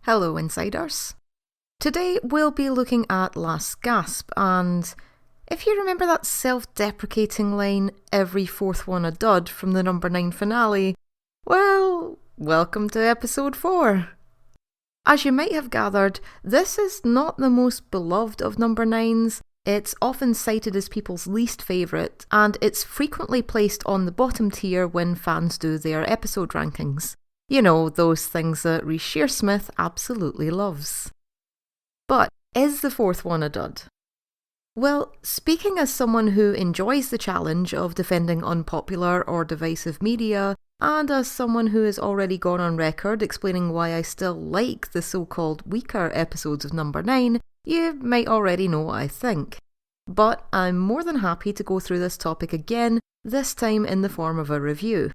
Hello Insiders. Today we'll be looking at Last Gasp, and if you remember that self-deprecating line, every fourth one a dud from the number 9 finale, well, welcome to episode 4. As you might have gathered, this is not the most beloved of number 9s, it's often cited as people's least favourite, and it's frequently placed on the bottom tier when fans do their episode rankings. You know, those things that Reece Shearsmith absolutely loves. But is the fourth one a dud? Well, speaking as someone who enjoys the challenge of defending unpopular or divisive media, and as someone who has already gone on record explaining why I still like the so-called weaker episodes of number 9, you might already know what I think. But I'm more than happy to go through this topic again, this time in the form of a review.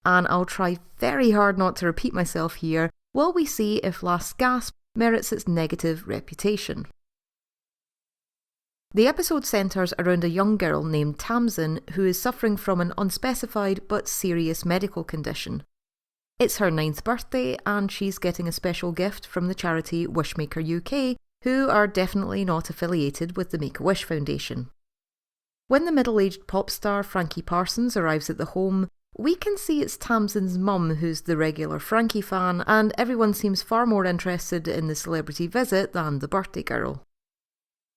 And I'll try very hard not to repeat myself here while we see if Last Gasp merits its negative reputation. The episode centres around a young girl named Tamsin who is suffering from an unspecified but serious medical condition. It's her 9th birthday and she's getting a special gift from the charity Wishmaker UK, who are definitely not affiliated with the Make-A-Wish Foundation. When the middle-aged pop star Frankie Parsons arrives at the home, we can see it's Tamsin's mum who's the regular Frankie fan, and everyone seems far more interested in the celebrity visit than the birthday girl.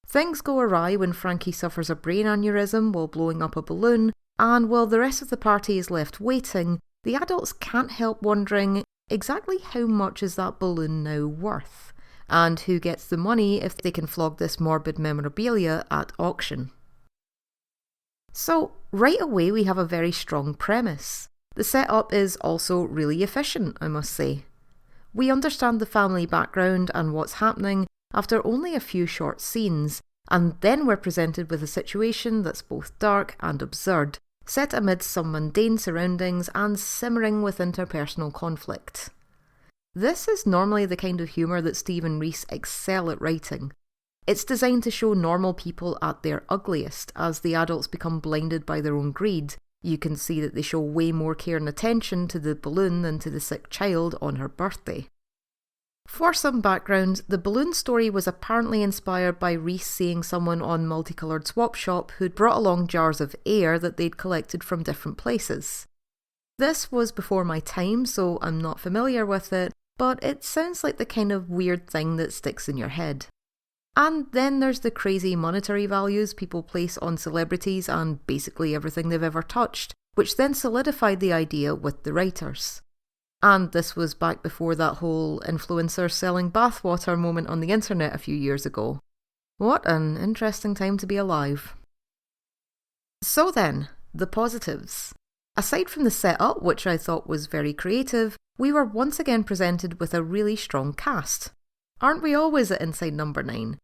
Things go awry when Frankie suffers a brain aneurysm while blowing up a balloon, and while the rest of the party is left waiting, the adults can't help wondering exactly how much is that balloon now worth, and who gets the money if they can flog this morbid memorabilia at auction. So, right away we have a very strong premise. The setup is also really efficient, I must say. We understand the family background and what's happening after only a few short scenes, and then we're presented with a situation that's both dark and absurd, set amidst some mundane surroundings and simmering with interpersonal conflict. This is normally the kind of humour that Steve and Reece excel at writing. It's designed to show normal people at their ugliest as the adults become blinded by their own greed. You can see that they show way more care and attention to the balloon than to the sick child on her birthday. For some background, the balloon story was apparently inspired by Reece seeing someone on Multicoloured Swap Shop who'd brought along jars of air that they'd collected from different places. This was before my time, so I'm not familiar with it, but it sounds like the kind of weird thing that sticks in your head. And then there's the crazy monetary values people place on celebrities and basically everything they've ever touched, which then solidified the idea with the writers. And this was back before that whole influencer selling bathwater moment on the internet a few years ago. What an interesting time to be alive. So then, the positives. Aside from the setup, which I thought was very creative, we were once again presented with a really strong cast. Aren't we always at Inside Number 9?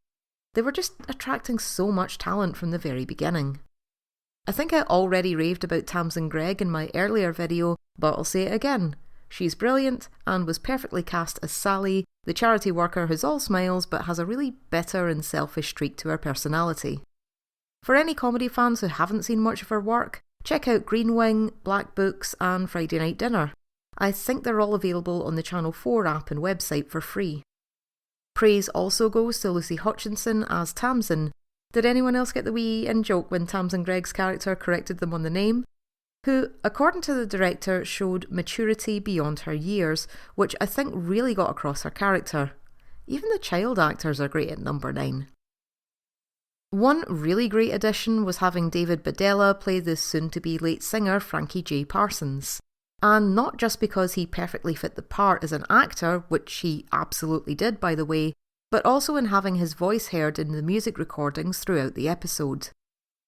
They were just attracting so much talent from the very beginning. I think I already raved about Tamsin Greig in my earlier video, but I'll say it again. She's brilliant and was perfectly cast as Sally, the charity worker who's all smiles but has a really bitter and selfish streak to her personality. For any comedy fans who haven't seen much of her work, check out Green Wing, Black Books and Friday Night Dinner. I think they're all available on the Channel 4 app and website for free. Praise also goes to Lucy Hutchinson as Tamsin. Did anyone else get the wee in-joke when Tamsin Greig's character corrected them on the name? Who, according to the director, showed maturity beyond her years, which I think really got across her character. Even the child actors are great at number 9. One really great addition was having David Badella play the soon-to-be late singer Frankie J. Parsons. And not just because he perfectly fit the part as an actor, which he absolutely did by the way, but also in having his voice heard in the music recordings throughout the episode.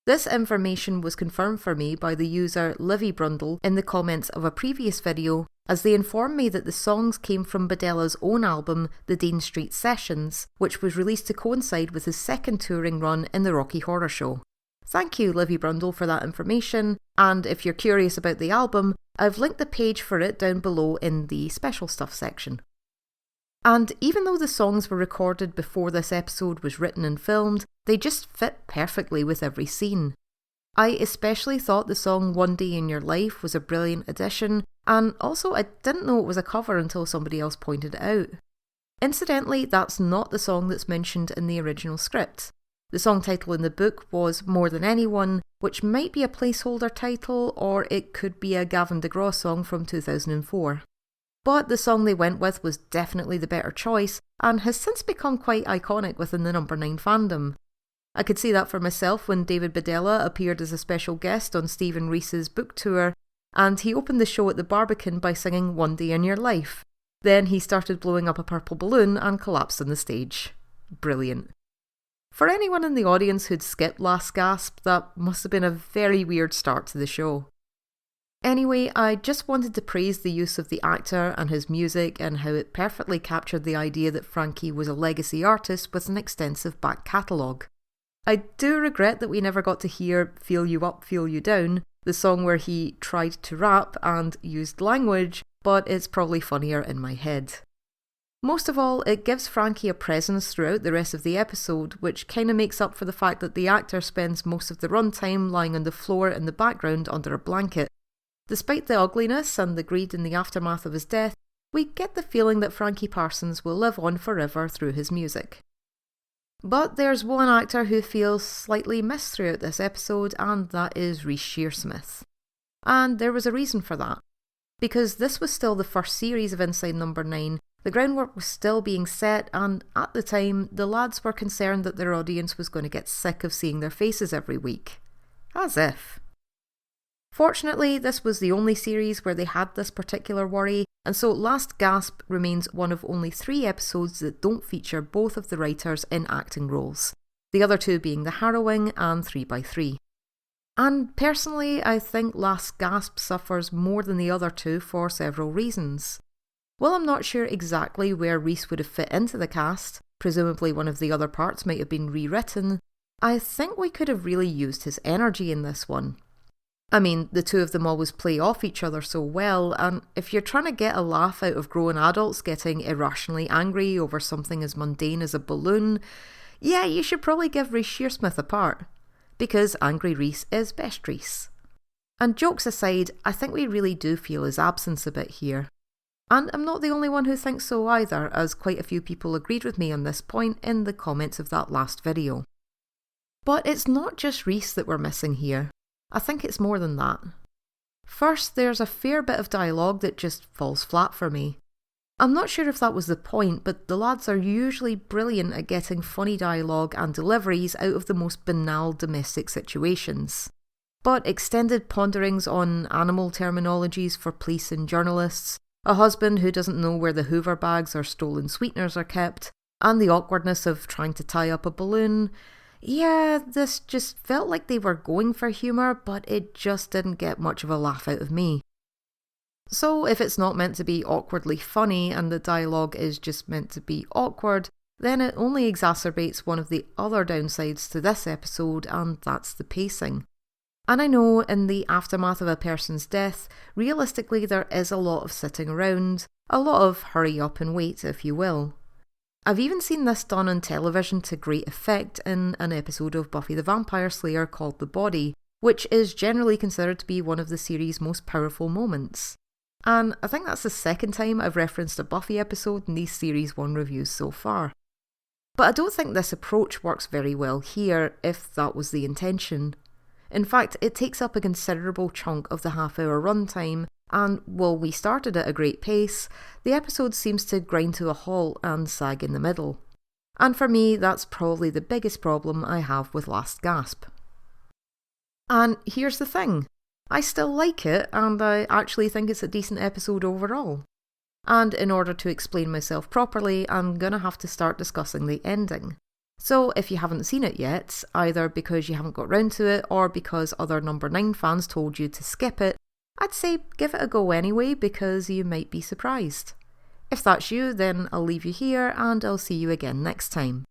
This information was confirmed for me by the user Livy Brundle in the comments of a previous video, as they informed me that the songs came from Badella's own album, The Dean Street Sessions, which was released to coincide with his second touring run in the Rocky Horror Show. Thank you, Livy Brundle, for that information, and if you're curious about the album, I've linked the page for it down below in the special stuff section. And even though the songs were recorded before this episode was written and filmed, they just fit perfectly with every scene. I especially thought the song One Day in Your Life was a brilliant addition, and also I didn't know it was a cover until somebody else pointed it out. Incidentally, that's not the song that's mentioned in the original script. The song title in the book was More Than Anyone, which might be a placeholder title, or it could be a Gavin DeGraw song from 2004. But the song they went with was definitely the better choice, and has since become quite iconic within the Number 9 fandom. I could see that for myself when David Badella appeared as a special guest on Steve and Reece's book tour, and he opened the show at the Barbican by singing One Day in Your Life. Then he started blowing up a purple balloon and collapsed on the stage. Brilliant. For anyone in the audience who'd skipped Last Gasp, that must have been a very weird start to the show. Anyway, I just wanted to praise the use of the actor and his music and how it perfectly captured the idea that Frankie was a legacy artist with an extensive back catalogue. I do regret that we never got to hear Feel You Up, Feel You Down, the song where he tried to rap and used language, but it's probably funnier in my head. Most of all, it gives Frankie a presence throughout the rest of the episode, which kinda makes up for the fact that the actor spends most of the runtime lying on the floor in the background under a blanket. Despite the ugliness and the greed in the aftermath of his death, we get the feeling that Frankie Parsons will live on forever through his music. But there's one actor who feels slightly missed throughout this episode, and that is Reece Shearsmith. And there was a reason for that. Because this was still the first series of Inside Number 9, the groundwork was still being set, and at the time, the lads were concerned that their audience was going to get sick of seeing their faces every week. As if. Fortunately, this was the only series where they had this particular worry, and so Last Gasp remains one of only 3 episodes that don't feature both of the writers in acting roles, the other 2 being The Harrowing and 3x3. And personally, I think Last Gasp suffers more than the other 2 for several reasons. While I'm not sure exactly where Reece would have fit into the cast, presumably one of the other parts might have been rewritten, I think we could have really used his energy in this one. I mean, the 2 of them always play off each other so well, and if you're trying to get a laugh out of grown adults getting irrationally angry over something as mundane as a balloon, yeah, you should probably give Reece Shearsmith a part. Because Angry Reece is best Reece. And jokes aside, I think we really do feel his absence a bit here. And I'm not the only one who thinks so either, as quite a few people agreed with me on this point in the comments of that last video. But it's not just Reece that we're missing here. I think it's more than that. First, there's a fair bit of dialogue that just falls flat for me. I'm not sure if that was the point, but the lads are usually brilliant at getting funny dialogue and deliveries out of the most banal domestic situations. But extended ponderings on animal terminologies for police and journalists, a husband who doesn't know where the Hoover bags or stolen sweeteners are kept, and the awkwardness of trying to tie up a balloon. Yeah, this just felt like they were going for humour, but it just didn't get much of a laugh out of me. So if it's not meant to be awkwardly funny and the dialogue is just meant to be awkward, then it only exacerbates one of the other downsides to this episode, and that's the pacing. And I know in the aftermath of a person's death, realistically there is a lot of sitting around, a lot of hurry up and wait, if you will. I've even seen this done on television to great effect in an episode of Buffy the Vampire Slayer called The Body, which is generally considered to be one of the series' most powerful moments. And I think that's the second time I've referenced a Buffy episode in these Series 1 reviews so far. But I don't think this approach works very well here, if that was the intention. In fact, it takes up a considerable chunk of the half-hour runtime, and while we started at a great pace, the episode seems to grind to a halt and sag in the middle. And for me, that's probably the biggest problem I have with Last Gasp. And here's the thing. I still like it, and I actually think it's a decent episode overall. And in order to explain myself properly, I'm gonna have to start discussing the ending. So if you haven't seen it yet, either because you haven't got round to it or because other Number 9 fans told you to skip it, I'd say give it a go anyway because you might be surprised. If that's you, then I'll leave you here and I'll see you again next time.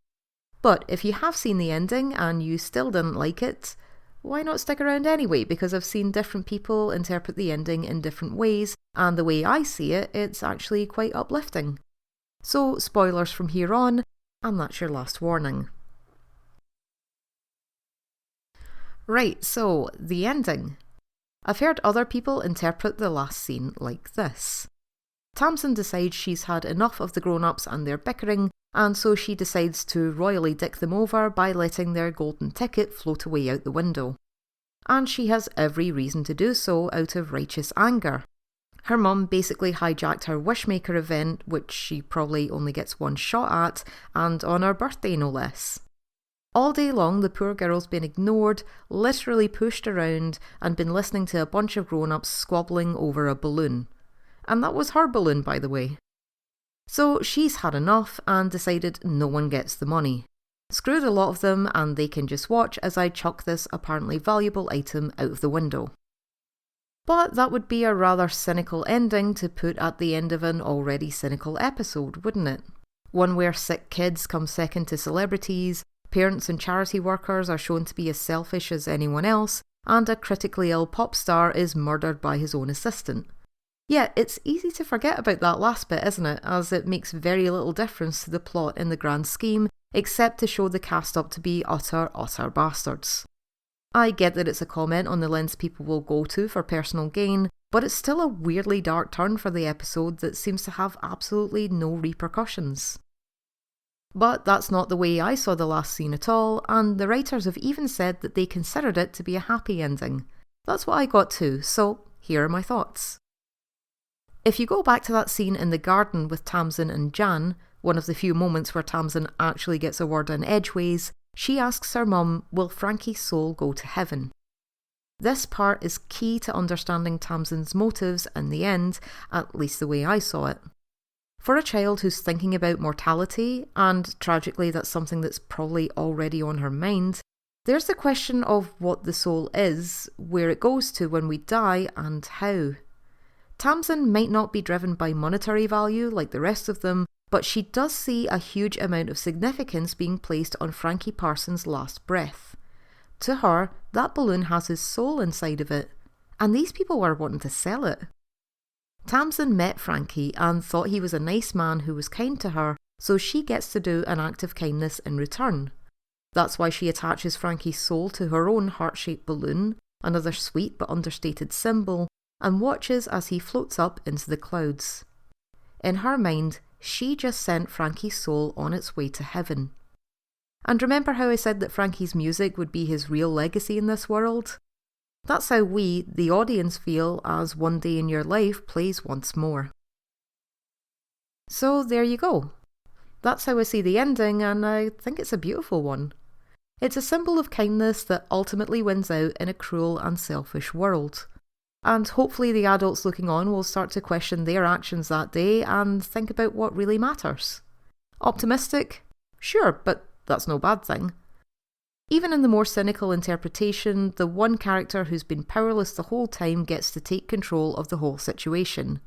But if you have seen the ending and you still didn't like it, why not stick around anyway, because I've seen different people interpret the ending in different ways, and the way I see it, it's actually quite uplifting. So spoilers from here on, and that's your last warning. Right, so the ending. I've heard other people interpret the last scene like this. Tamsin decides she's had enough of the grown-ups and their bickering, and so she decides to royally dick them over by letting their golden ticket float away out the window. And she has every reason to do so out of righteous anger. Her mum basically hijacked her Wishmaker event, which she probably only gets one shot at, and on her birthday no less. All day long the poor girl's been ignored, literally pushed around, and been listening to a bunch of grown-ups squabbling over a balloon. And that was her balloon, by the way. So she's had enough and decided no one gets the money. Screw the lot of them and they can just watch as I chuck this apparently valuable item out of the window. But that would be a rather cynical ending to put at the end of an already cynical episode, wouldn't it? One where sick kids come second to celebrities, parents and charity workers are shown to be as selfish as anyone else, and a critically ill pop star is murdered by his own assistant. Yeah, it's easy to forget about that last bit, isn't it, as it makes very little difference to the plot in the grand scheme, except to show the cast up to be utter bastards. I get that it's a comment on the lens people will go to for personal gain, but it's still a weirdly dark turn for the episode that seems to have absolutely no repercussions. But that's not the way I saw the last scene at all, and the writers have even said that they considered it to be a happy ending. That's what I got too, so here are my thoughts. If you go back to that scene in the garden with Tamsin and Jan, one of the few moments where Tamsin actually gets a word in edgeways, she asks her mum, will Frankie's soul go to heaven? This part is key to understanding Tamsin's motives in the end, at least the way I saw it. For a child who's thinking about mortality, and tragically that's something that's probably already on her mind, there's the question of what the soul is, where it goes to when we die, and how. Tamsin might not be driven by monetary value like the rest of them, but she does see a huge amount of significance being placed on Frankie Parsons' last breath. To her, that balloon has his soul inside of it, and these people were wanting to sell it. Tamsin met Frankie and thought he was a nice man who was kind to her, so she gets to do an act of kindness in return. That's why she attaches Frankie's soul to her own heart-shaped balloon, another sweet but understated symbol, and watches as he floats up into the clouds. In her mind, she just sent Frankie's soul on its way to heaven. And remember how I said that Frankie's music would be his real legacy in this world? That's how we, the audience, feel as One Day in Your Life plays once more. So there you go. That's how I see the ending, and I think it's a beautiful one. It's a symbol of kindness that ultimately wins out in a cruel and selfish world. And hopefully the adults looking on will start to question their actions that day and think about what really matters. Optimistic? Sure, but that's no bad thing. Even in the more cynical interpretation, the one character who's been powerless the whole time gets to take control of the whole situation.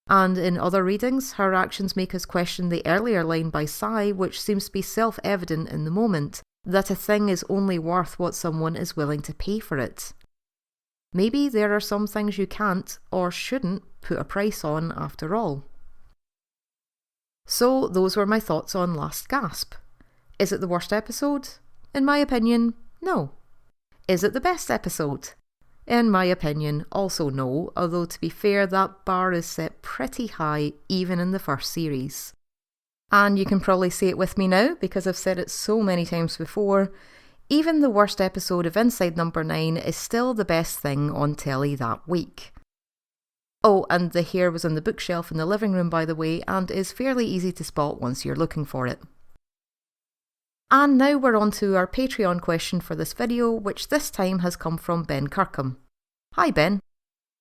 And in other readings, her actions make us question the earlier line by Sai, which seems to be self-evident in the moment, that a thing is only worth what someone is willing to pay for it. Maybe there are some things you can't, or shouldn't, put a price on after all. So those were my thoughts on Last Gasp. Is it the worst episode? In my opinion, no. Is it the best episode? In my opinion, also no, although to be fair, that bar is set pretty high even in the first series. And you can probably say it with me now, because I've said it so many times before, even the worst episode of Inside Number 9 is still the best thing on telly that week. Oh, and the hair was on the bookshelf in the living room, by the way, and is fairly easy to spot once you're looking for it. And now we're on to our Patreon question for this video, which this time has come from Ben Kirkham. Hi Ben.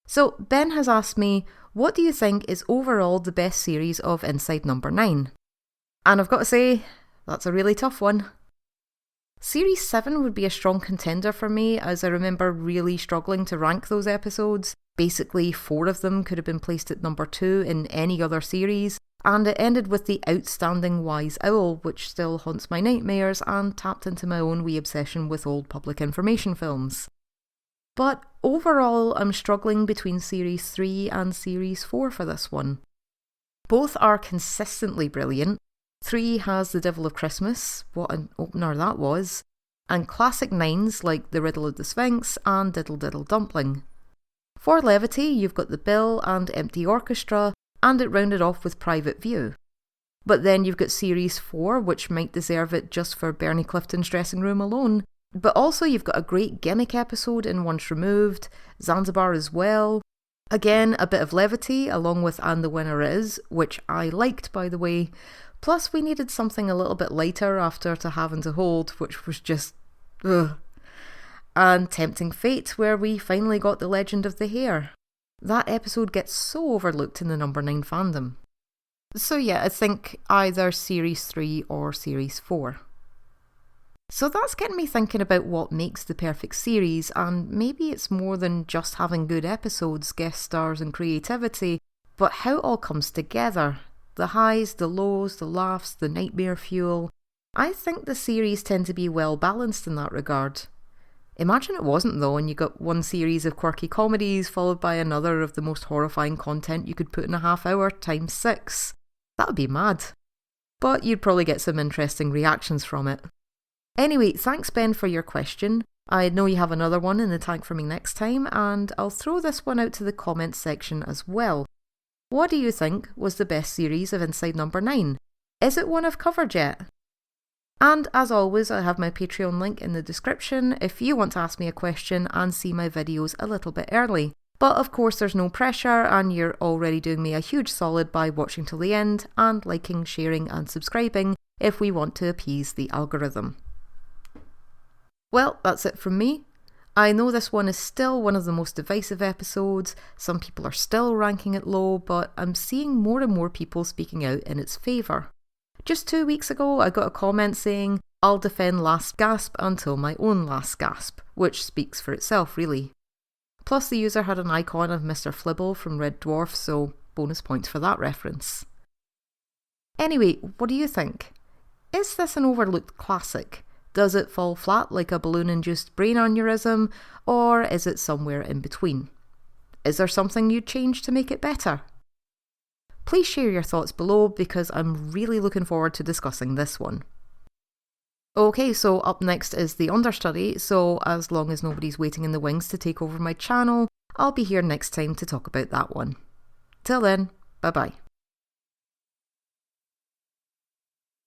So Ben has asked me, what do you think is overall the best series of Inside Number 9? And I've got to say, that's a really tough one. Series 7 would be a strong contender for me, as I remember really struggling to rank those episodes. Basically, 4 of them could have been placed at number 2 in any other series, and it ended with the outstanding Wise Owl, which still haunts my nightmares and tapped into my own wee obsession with old public information films. But overall, I'm struggling between Series 3 and Series 4 for this one. Both are consistently brilliant. 3 has The Devil of Christmas, what an opener that was, and classic 9s like The Riddle of the Sphinx and Diddle Diddle Dumpling. For levity, you've got The Bill and Empty Orchestra, and it rounded off with Private View. But then you've got Series 4, which might deserve it just for Bernie Clifton's dressing room alone. But also you've got a great gimmick episode in Once Removed, Zanzibar as well. Again, a bit of levity along with And the Winner Is, which I liked by the way. Plus we needed something a little bit lighter after To Have and To Hold, which was just ugh. And Tempting Fate, where we finally got The Legend of the Hair. That episode gets so overlooked in the number 9 fandom. So yeah, I think either Series 3 or Series 4. So that's getting me thinking about what makes the perfect series, and maybe it's more than just having good episodes, guest stars and creativity, but how it all comes together. The highs, the lows, the laughs, the nightmare fuel. I think the series tend to be well balanced in that regard. Imagine it wasn't though, and you got one series of quirky comedies followed by another of the most horrifying content you could put in a half hour times 6. That would be mad. But you'd probably get some interesting reactions from it. Anyway, thanks Ben for your question. I know you have another one in the tank for me next time, and I'll throw this one out to the comments section as well. What do you think was the best series of Inside Number 9? Is it one I've covered yet? And as always, I have my Patreon link in the description if you want to ask me a question and see my videos a little bit early. But of course there's no pressure, and you're already doing me a huge solid by watching till the end and liking, sharing and subscribing if we want to appease the algorithm. Well, that's it from me. I know this one is still one of the most divisive episodes, some people are still ranking it low, but I'm seeing more and more people speaking out in its favour. Just 2 weeks ago I got a comment saying, I'll defend Last Gasp until my own Last Gasp, which speaks for itself really. Plus the user had an icon of Mr. Flibble from Red Dwarf, so bonus points for that reference. Anyway, what do you think? Is this an overlooked classic? Does it fall flat like a balloon-induced brain aneurysm, or is it somewhere in between? Is there something you'd change to make it better? Please share your thoughts below because I'm really looking forward to discussing this one. Okay, so up next is the understudy, so as long as nobody's waiting in the wings to take over my channel, I'll be here next time to talk about that one. Till then, bye bye.